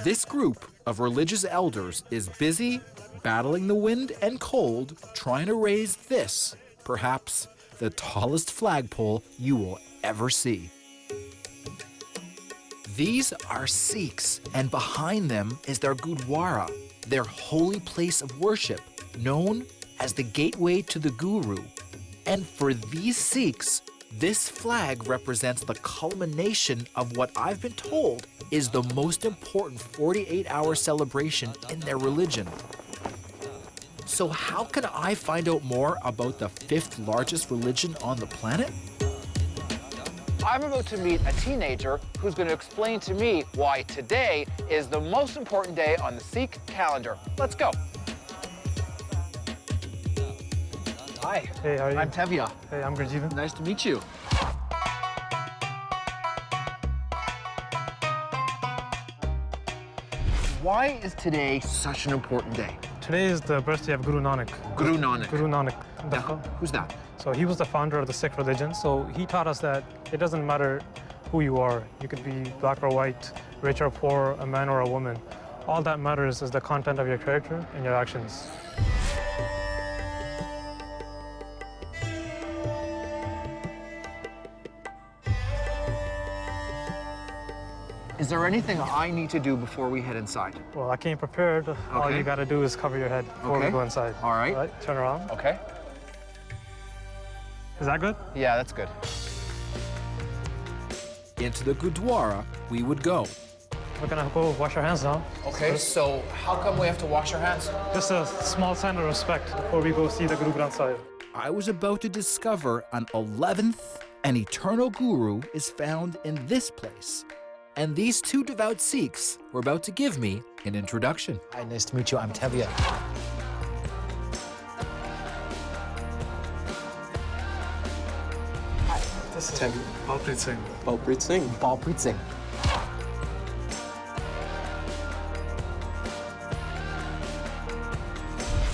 This group of religious elders is busy battling the wind and cold, trying to raise this, perhaps the tallest flagpole you will ever see. These are Sikhs, and behind them is their Gurdwara, their holy place of worship, known as the gateway to the Guru. And for these Sikhs, this flag represents the culmination of what I've been told is the most important 48-hour celebration in their religion. So how can I find out more about the 5th largest religion on the planet? I'm about to meet a teenager who's going to explain to me why today is the most important day on the Sikh calendar. Let's go. Hi. Hey, how are you? I'm Tevya. Hey, I'm Gurdwara. Nice to meet you. Why is today such an important day? Today is the birthday of Guru Nanak. Guru Nanak. Guru Nanak. Who's that? So he was the founder of the Sikh religion. So he taught us that it doesn't matter who you are. You could be black or white, rich or poor, a man or a woman. All that matters is the content of your character and your actions. Is there anything I need to do before we head inside? Well, I came prepared. Okay. All you got to do is cover your head before we go inside. All right. All right, turn around. Okay. Is that good? Yeah, that's good. Into the Gurdwara we would go. We're gonna go wash our hands now. Okay, so how come we have to wash our hands? Just a small sign of respect before we go see the Guru Granth Sahib. I was about to discover an 11th and eternal Guru is found in this place. And these two devout Sikhs were about to give me an introduction. Hi, nice to meet you. I'm Tevya. Hi, this is Tevya. Balpreet Singh. Balpreet Singh. Balpreet Singh.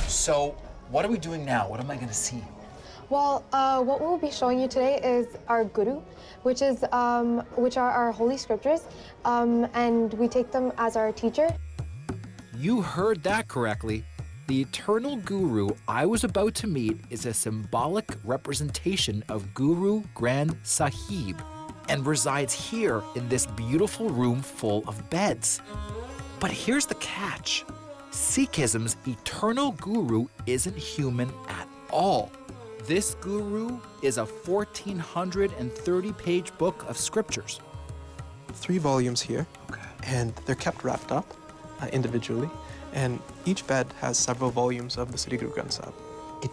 So, what are we doing now? What am I going to see? Well, what we'll be showing you today is our Guru, which are our holy scriptures, and we take them as our teacher. You heard that correctly. The eternal Guru I was about to meet is a symbolic representation of Guru Granth Sahib and resides here in this beautiful room full of beds. But here's the catch. Sikhism's eternal Guru isn't human at all. This Guru is a 1,430-page book of scriptures. 3 volumes here, and they're kept wrapped up individually, and each bed has several volumes of the Sri Guru Granth Sahib.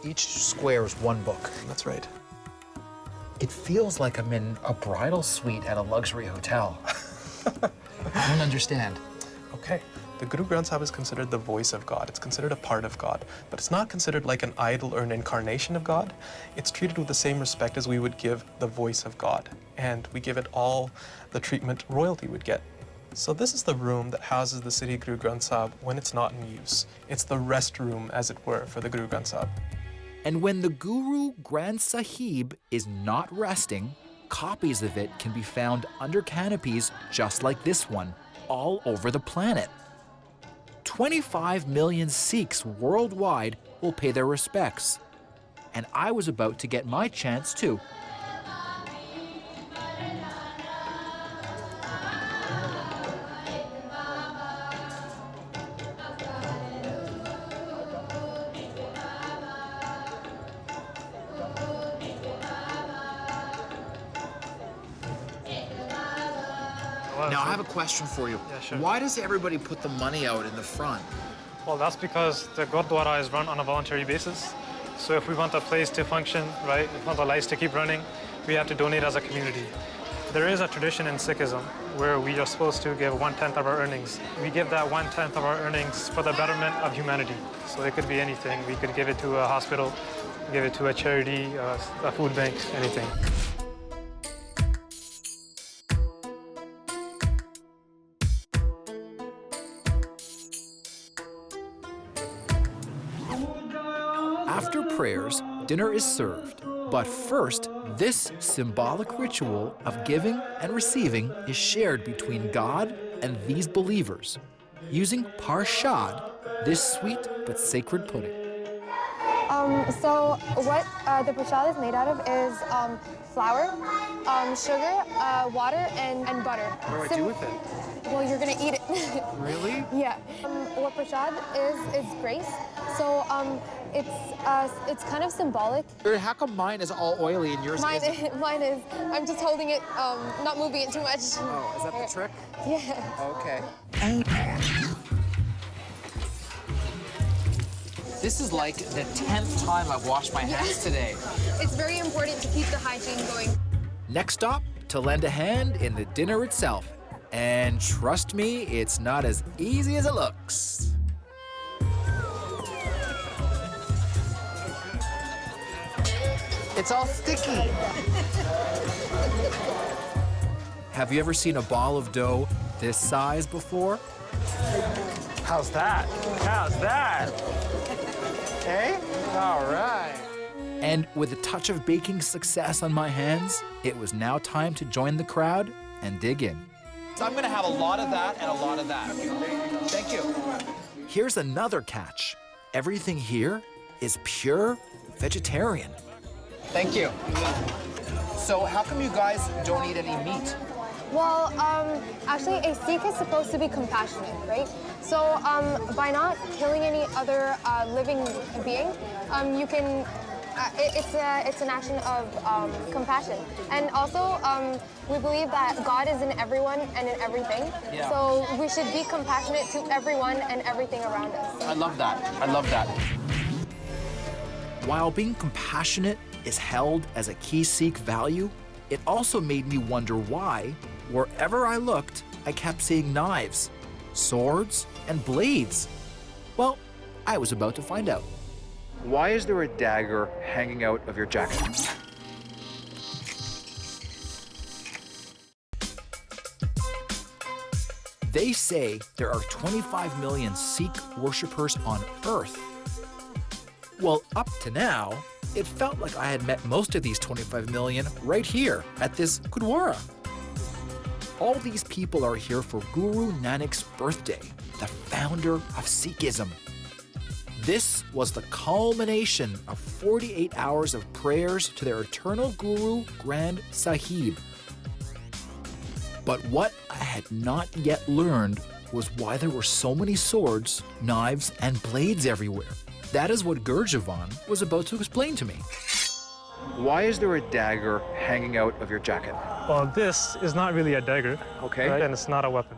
Each square is one book. That's right. It feels like I'm in a bridal suite at a luxury hotel. I don't understand. Okay. The Guru Granth Sahib is considered the voice of God. It's considered a part of God, but it's not considered like an idol or an incarnation of God. It's treated with the same respect as we would give the voice of God, and we give it all the treatment royalty would get. So this is the room that houses the Sri Guru Granth Sahib when it's not in use. It's the rest room, as it were, for the Guru Granth Sahib. And when the Guru Granth Sahib is not resting, copies of it can be found under canopies just like this one, all over the planet. 25 million Sikhs worldwide will pay their respects. And I was about to get my chance too. Now, I have a question for you. Yeah, sure. Why does everybody put the money out in the front? Well, that's because the Gurdwara is run on a voluntary basis. So if we want the place to function, right, if we want the lights to keep running, we have to donate as a community. There is a tradition in Sikhism where we are supposed to give 1/10 of our earnings. We give that 1/10 of our earnings for the betterment of humanity. So it could be anything. We could give it to a hospital, give it to a charity, a food bank, anything. After prayers, dinner is served. But first, this symbolic ritual of giving and receiving is shared between God and these believers, using parshad, this sweet but sacred pudding. So what the prasad is made out of is flour, sugar, water, and butter. What do I do with it? Well, you're gonna eat it. Really? Yeah. What prasad is grace. So it's kind of symbolic. How come mine is all oily and yours isn't? Mine is. I'm just holding it, not moving it too much. Oh, is that the trick? Yeah. Okay. This is like the 10th time I've washed my hands today. It's very important to keep the hygiene going. Next stop, to lend a hand in the dinner itself. And trust me, it's not as easy as it looks. It's all sticky. Have you ever seen a ball of dough this size before? How's that? How's that? Hey? All right. And with a touch of baking success on my hands, it was now time to join the crowd and dig in. So I'm gonna have a lot of that and a lot of that. Thank you. Here's another catch. Everything here is pure vegetarian. Thank you. So how come you guys don't eat any meat? Well, actually, a Sikh is supposed to be compassionate, right? So by not killing any other living being, you can. It's an action of compassion, and also we believe that God is in everyone and in everything. Yeah. So we should be compassionate to everyone and everything around us. I love that. I love that. While being compassionate is held as a key Sikh value, it also made me wonder why, wherever I looked, I kept seeing knives, swords, and blades. Well, I was about to find out. Why is there a dagger hanging out of your jacket? They say there are 25 million Sikh worshippers on Earth. Well, up to now, it felt like I had met most of these 25 million right here at this Gurdwara. All these people are here for Guru Nanak's birthday, the founder of Sikhism. This was the culmination of 48 hours of prayers to their eternal Guru Granth Sahib. But what I had not yet learned was why there were so many swords, knives, and blades everywhere. That is what Gurdwara was about to explain to me. Why is there a dagger hanging out of your jacket? Well, this is not really a dagger, Okay. right? And it's not a weapon.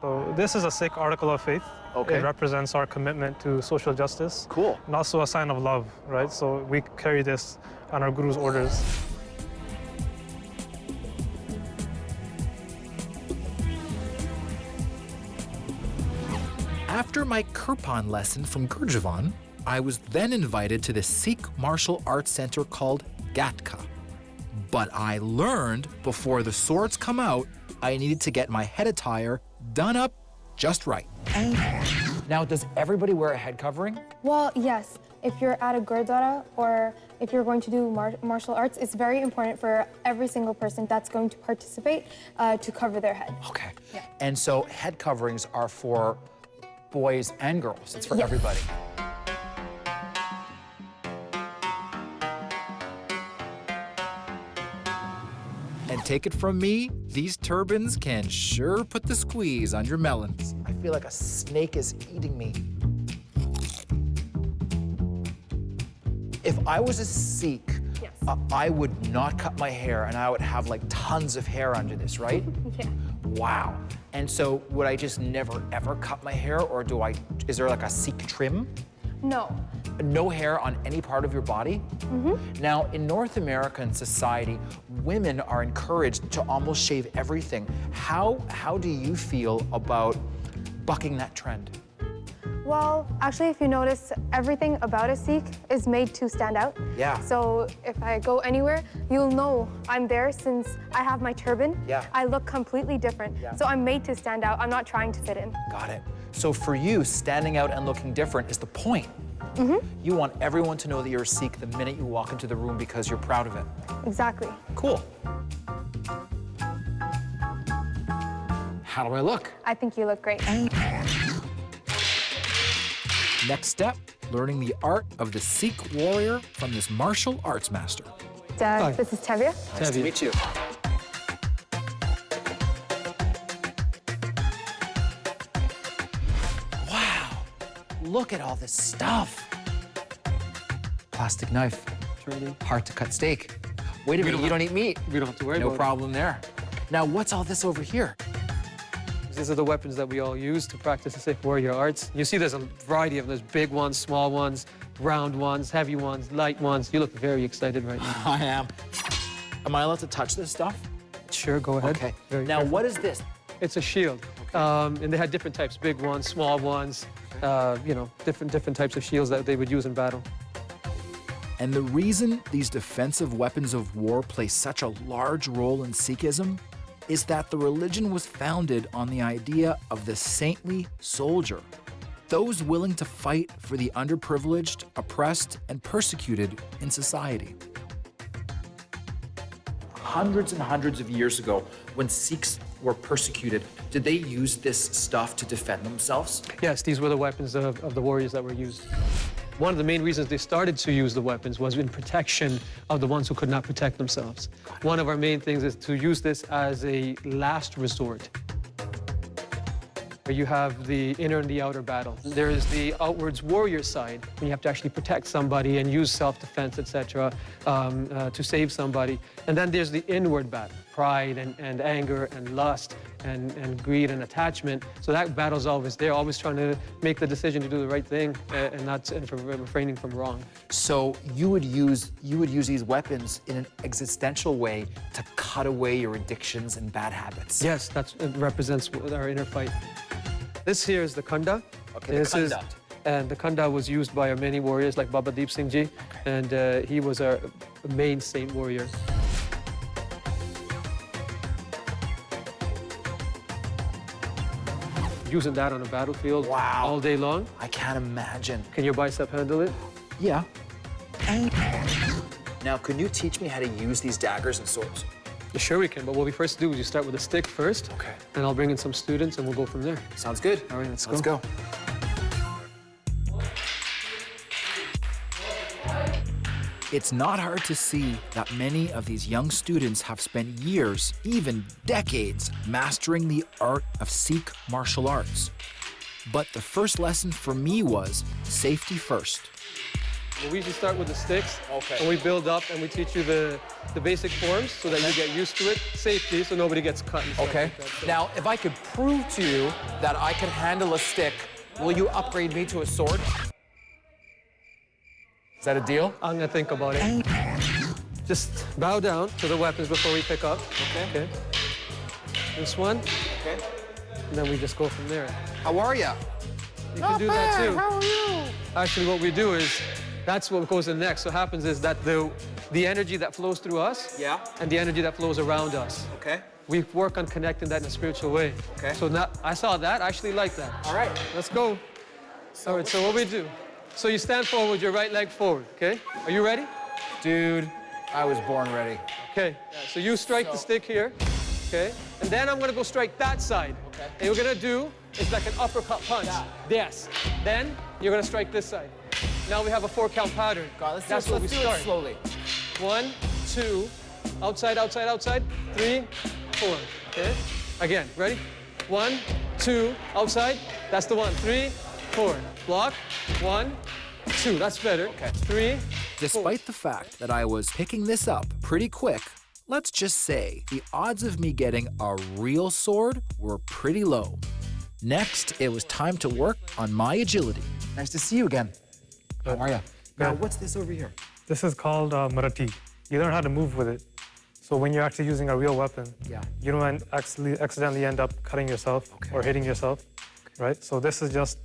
So this is a Sikh article of faith. Okay. It represents our commitment to social justice. Cool. And also a sign of love, right? So we carry this on our Guru's orders. After my Kirpan lesson from Gurdwara, I was then invited to the Sikh martial arts center called Gatka. But I learned before the swords come out, I needed to get my head attire done up just right. Now, does everybody wear a head covering? Well, yes. If you're at a Gurdwara or if you're going to do martial arts, it's very important for every single person that's going to participate to cover their head. Okay. Yeah. And so head coverings are for boys and girls. It's for Yes. everybody. And take it from me, these turbans can sure put the squeeze on your melons. I feel like a snake is eating me. If I was a Sikh, Yes. I would not cut my hair and I would have like tons of hair under this, right? Yeah. Wow. And so would I just never ever cut my hair, or is there like a Sikh trim? No. No hair on any part of your body? Now, in North American society, women are encouraged to almost shave everything. How do you feel about bucking that trend? Well, actually, if you notice, everything about a Sikh is made to stand out. Yeah. So if I go anywhere, you'll know I'm there since I have my turban. Yeah. I look completely different. Yeah. So I'm made to stand out. I'm not trying to fit in. Got it. So for you, standing out and looking different is the point. You want everyone to know that you're a Sikh the minute you walk into the room because you're proud of it. Exactly. Cool. How do I look? I think you look great. Next step, learning the art of the Sikh warrior from this martial arts master. This is Tevya. Nice to meet you. Wow, look at all this stuff. Plastic knife, hard to cut steak. Wait a minute, you don't eat meat. We don't have to worry No about problem there. Now, what's all this over here? it. These are the weapons that we all use to practice the Sikh warrior arts. You see there's a variety of them. There's big ones, small ones, round ones, heavy ones, light ones. You look very excited right now. I am. Am I allowed to touch this stuff? Sure, go ahead. Okay. Very Now, careful. what is this? It's a shield. And they had different types, big ones, small ones, you know, different types of shields that they would use in battle. And the reason these defensive weapons of war play such a large role in Sikhism is that the religion was founded on the idea of the saintly soldier, those willing to fight for the underprivileged, oppressed, and persecuted in society. Hundreds and hundreds of years ago, when Sikhs were persecuted, did they use this stuff to defend themselves? Yes, these were the weapons of the warriors that were used. One of the main reasons they started to use the weapons was in protection of the ones who could not protect themselves. One of our main things is to use this as a last resort. You have the inner and the outer battle. There is the outwards warrior side, when you have to actually protect somebody and use self-defense, etc., to save somebody. And then there's the inward battle, pride and anger and lust and greed and attachment. So that battle's always there, always trying to make the decision to do the right thing and refraining from wrong. So you would use these weapons in an existential way to cut away your addictions and bad habits. Yes, it represents our inner fight. This here is the Khanda. Okay, the Khanda. And the Khanda was used by our many warriors like Baba Deep Singh Ji, and he was our main saint warrior. Using that on a battlefield Wow. all day long. I can't imagine. Can your bicep handle it? Yeah. Now, can you teach me how to use these daggers and swords? Sure we can, but what we first do is you start with a stick first. Okay. And I'll bring in some students and we'll go from there. Sounds good. All right, let's Let's go. It's not hard to see that many of these young students have spent years, even decades, mastering the art of Sikh martial arts. But the first lesson for me was safety first. Well, we usually start with the sticks. Okay. And we build up and we teach you the basic forms so that you get used to it. Safety, so nobody gets cut and stuff Okay. like that. So- Now, if I could prove to you that I can handle a stick, will you upgrade me to a sword? Is that a deal? I'm gonna think about it. Just bow down to the weapons before we pick up. Okay. This one, Okay. and then we just go from there. How are you? You can do that too. How are you? Actually, what we do is, that's what goes in next. So what happens is that the energy that flows through us Yeah. and the energy that flows around us, Okay. we work on connecting that in a spiritual way. Okay. So now, I saw that, I actually like that. All right. Let's go. All right, so what we do, so you stand forward with your right leg forward, okay? Are you ready? Dude, I was born ready. Okay, so you strike the stick here, okay? And then I'm gonna go strike that side. Okay. And you're gonna do, it's like an uppercut punch. Yes. Then you're gonna strike this side. Now we have a 4-count pattern. God, let's That's do it, what let's we do start. it slowly. 1, 2, outside, outside, outside. 3, 4, okay? Again, ready? 1, 2, outside. That's the one. 3, 4. Block. 1, 2. That's better. Okay. 3, Despite the fact that I was picking this up pretty quick, let's just say the odds of me getting a real sword were pretty low. Next, it was time to work on my agility. Nice to see you again. How are you? Now, Good. what's this over here? This is called Marathi. You learn how to move with it. So when you're actually using a real weapon, Yeah. you don't accidentally end up cutting yourself Okay. or hitting yourself, right? So this is just,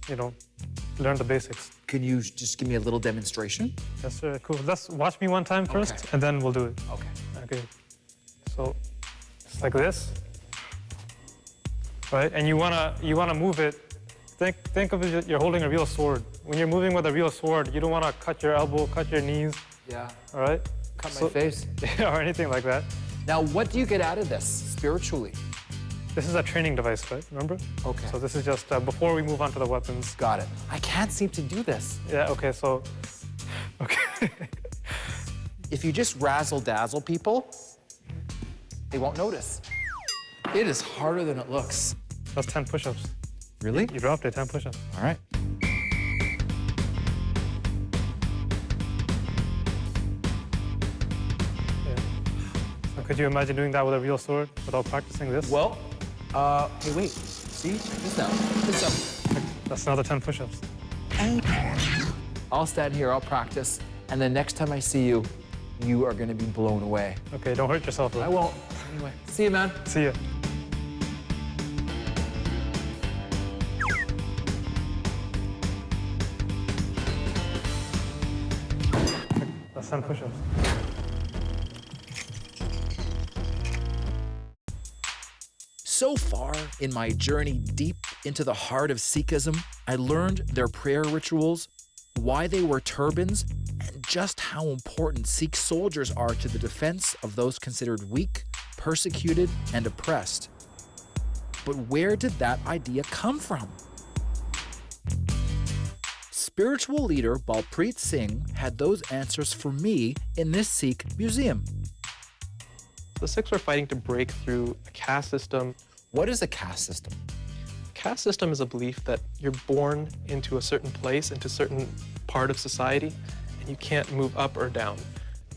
learn the basics. Can you just give me a little demonstration? That's cool. Let's watch me one time first, Okay. and then we'll do it. Okay. Okay. So it's like this, right? And you wanna move it think of it, you're holding a real sword. When you're moving with a real sword, you don't want to cut your elbow, cut your knees. Yeah. All right? Cut my face. Or anything like that. Now, what do you get out of this spiritually? This is a training device, right? Remember? Okay. So this is just before we move on to the weapons. Got it. I can't seem to do this. Yeah, okay, so, okay. If you just razzle-dazzle people, they won't notice. It is harder than it looks. That's 10 push-ups. Really? You dropped it, 10 push-ups. All right. Yeah. So could you imagine doing that with a real sword without practicing this? Well, hey, wait. See? This now. This up. That's another 10 push-ups. I'll stand here, I'll practice, and then next time I see you, you are gonna be blown away. Okay, don't hurt yourself, though. I won't. Anyway, see you, man. See ya. That's 10 push-ups. So far in my journey deep into the heart of Sikhism, I learned their prayer rituals, why they wear turbans, and just how important Sikh soldiers are to the defense of those considered weak, persecuted, and oppressed. But where did that idea come from? Spiritual leader Balpreet Singh had those answers for me in this Sikh museum. The Sikhs were fighting to break through a caste system. What is a caste system? Caste system is a belief that you're born into a certain place, into a certain part of society, and you can't move up or down.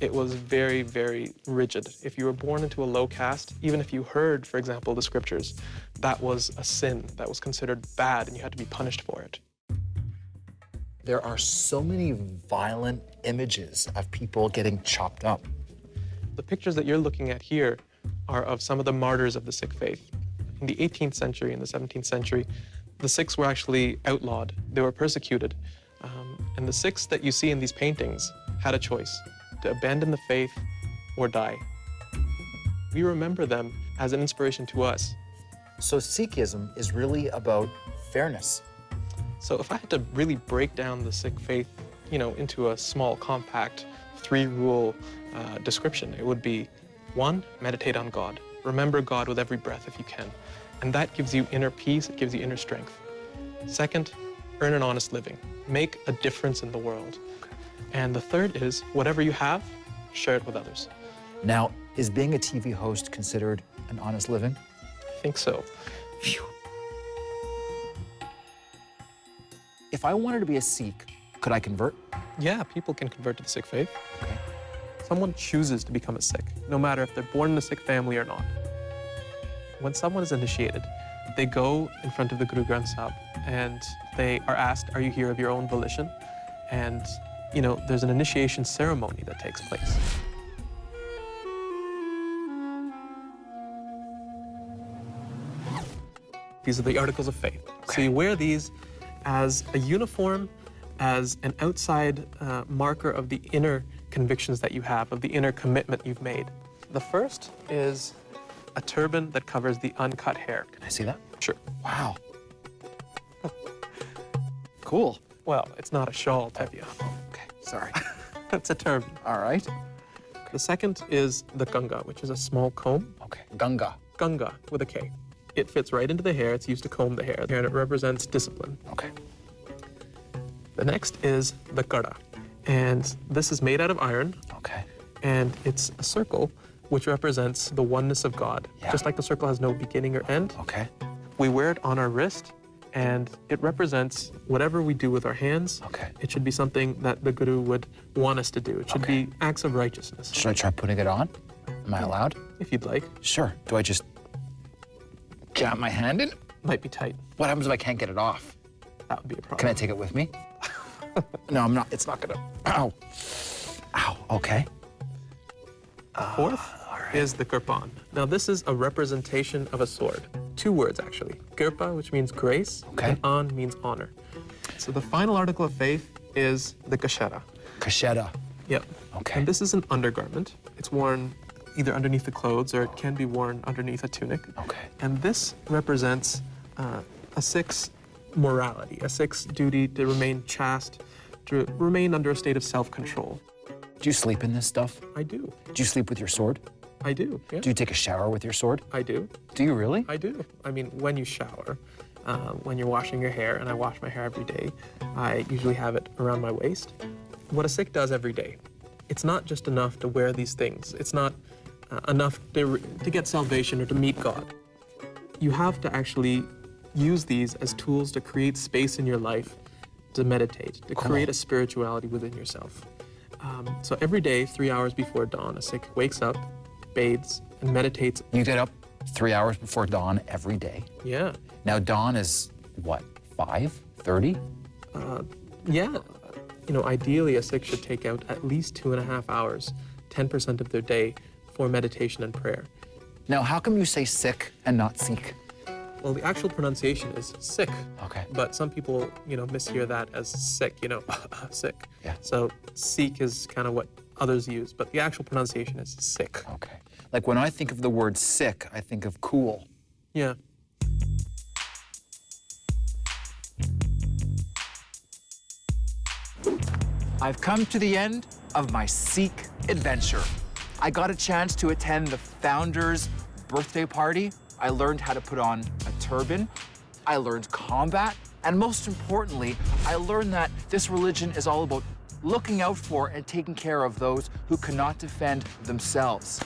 It was very, very rigid. If you were born into a low caste, even if you heard, for example, the scriptures, that was a sin, that was considered bad, and you had to be punished for it. There are so many violent images of people getting chopped up. The pictures that you're looking at here are of some of the martyrs of the Sikh faith. In the 18th century and the 17th century, the Sikhs were actually outlawed. They were persecuted. And the Sikhs that you see in these paintings had a choice, to abandon the faith or die. We remember them as an inspiration to us. So Sikhism is really about fairness. So if I had to really break down the Sikh faith, into a small, compact, 3-rule description, it would be: 1, meditate on God. Remember God with every breath if you can. And that gives you inner peace, it gives you inner strength. 2nd, earn an honest living. Make a difference in the world. And the 3rd is, whatever you have, share it with others. Now, is being a TV host considered an honest living? I think so. Phew. If I wanted to be a Sikh, could I convert? Yeah, people can convert to the Sikh faith. Okay. Someone chooses to become a Sikh, no matter if they're born in a Sikh family or not. When someone is initiated, they go in front of the Guru Granth Sahib and they are asked, are you here of your own volition? And, there's an initiation ceremony that takes place. These are the articles of faith. Okay. So you wear these as a uniform, as an outside marker of the inner convictions that you have, of the inner commitment you've made. The first is a turban that covers the uncut hair. Can I see that? Sure. Wow. Cool. Well, it's not a shawl, Tevya. Okay, sorry. It's a turban. All right. The second is the ganga, which is a small comb. Okay, Ganga. Ganga with a K. It fits right into the hair. It's used to comb the hair, and it represents discipline. Okay. The next is the kada, and this is made out of iron. Okay. And it's a circle which represents the oneness of God. Yeah. Just like the circle has no beginning or end. Okay. We wear it on our wrist, and it represents whatever we do with our hands. Okay. It should be something that the Guru would want us to do. It should be acts of righteousness. Should I try putting it on? Am I allowed? If you'd like. Sure. Do I just jam my hand in? Might be tight. What happens if I can't get it off? That would be a problem. Can I take it with me? No, I'm not. It's not gonna. Ow. Ow. Okay. Fourth is the Kirpan. Now, this is a representation of a sword. 2 words, actually. Kirpa, which means grace, Okay. and An means honor. So the final article of faith is the Kashera. Kasheda. Yep. Okay. And this is an undergarment. It's worn either underneath the clothes or it can be worn underneath a tunic. Okay. And this represents a Sikh's morality, a Sikh's duty to remain chaste, to remain under a state of self-control. Do you sleep in this stuff? I do. Do you sleep with your sword? I do, yeah. Do you take a shower with your sword? I do. Do you really? I do. I mean, when you shower, when you're washing your hair, and I wash my hair every day, I usually have it around my waist. What a Sikh does every day, it's not just enough to wear these things. It's not enough to get salvation or to meet God. You have to actually use these as tools to create space in your life to meditate, to create a spirituality within yourself. So every day, 3 hours before dawn, a Sikh wakes up, bathes, and meditates. You get up 3 hours before dawn every day? Yeah. Now dawn is what, 5:30? Yeah. You know, ideally, a Sikh should take out at least 2.5 hours, 10% of their day, for meditation and prayer. Now, how come you say Sikh and not Sikh? Well, the actual pronunciation is Sikh. Okay. But some people, you know, mishear that as Sikh, you know, Sikh. Yeah. So Sikh is kind of what others use, but the actual pronunciation is Sikh. Okay. Like when I think of the word Sikh, I think of cool. Yeah. I've come to the end of my Sikh adventure. I got a chance to attend the founder's birthday party. I learned how to put on a turban. I learned combat. And most importantly, I learned that this religion is all about looking out for and taking care of those who cannot defend themselves.